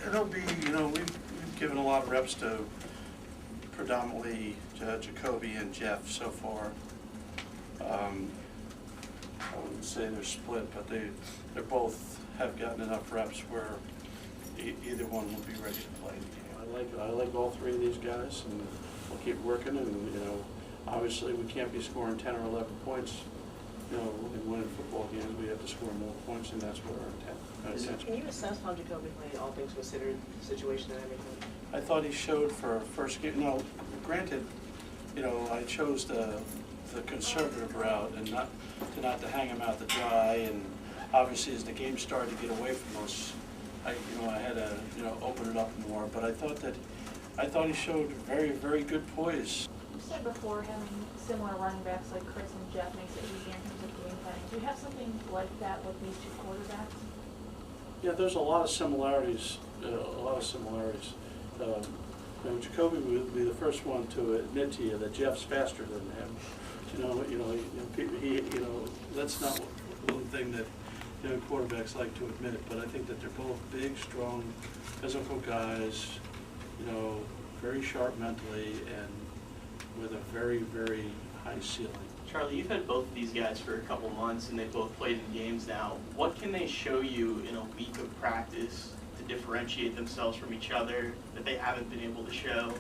It'll be, we've given a lot of reps to predominantly Jacoby and Jeff so far. I wouldn't say they're split, but they both have gotten enough reps where either one will be ready to play the game. I like all three of these guys, and we'll keep working. And obviously we can't be scoring 10 or 11 points. In winning football games, we have to score more points, and that's what our intent. Can you assess how Jacoby played, all things considered, the situation and everything? I thought he showed for a first game. No, granted, I chose the conservative route and not to hang him out to dry. And obviously, as the game started to get away from us, I had to open it up more. But I thought he showed very, very good poise. You said before having similar running backs like Chris and Jeff makes it easier in terms of game planning. Do you have something like that with these two quarterbacks? Yeah, there's a lot of similarities. Jacoby would be the first one to admit to you that Jeff's faster than him. That's not one thing that quarterbacks like to admit. But I think that they're both big, strong, physical guys. Very sharp mentally and with a very, very high ceiling. Charlie, you've had both of these guys for a couple months, and they've both played in games now. What can they show you in a week of practice to differentiate themselves from each other that they haven't been able to show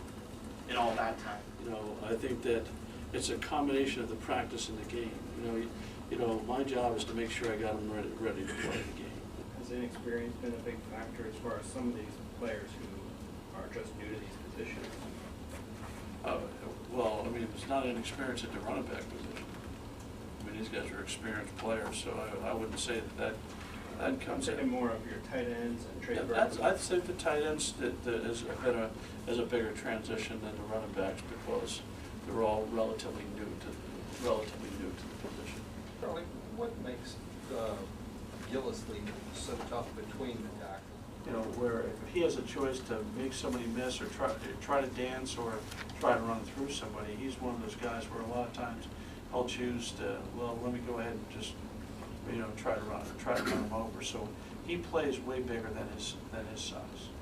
in all that time? I think that it's a combination of the practice and the game. My job is to make sure I got them ready to play the game. Has inexperience been a big factor as far as some of these players who are just new to these positions? Well, it's not inexperience at the running back position. These guys are experienced players, so I wouldn't say that comes in. More of your tight ends and trade. I'd say the tight ends is a bigger transition than the running backs because they're all relatively new to the position. Charlie, what makes Gillisley so tough between the tackles? Where if he has a choice to make somebody miss or try to dance or try to run through somebody, he's one of those guys where a lot of times he'll choose to, let me go ahead and just, try to run him over. So he plays way bigger than his size.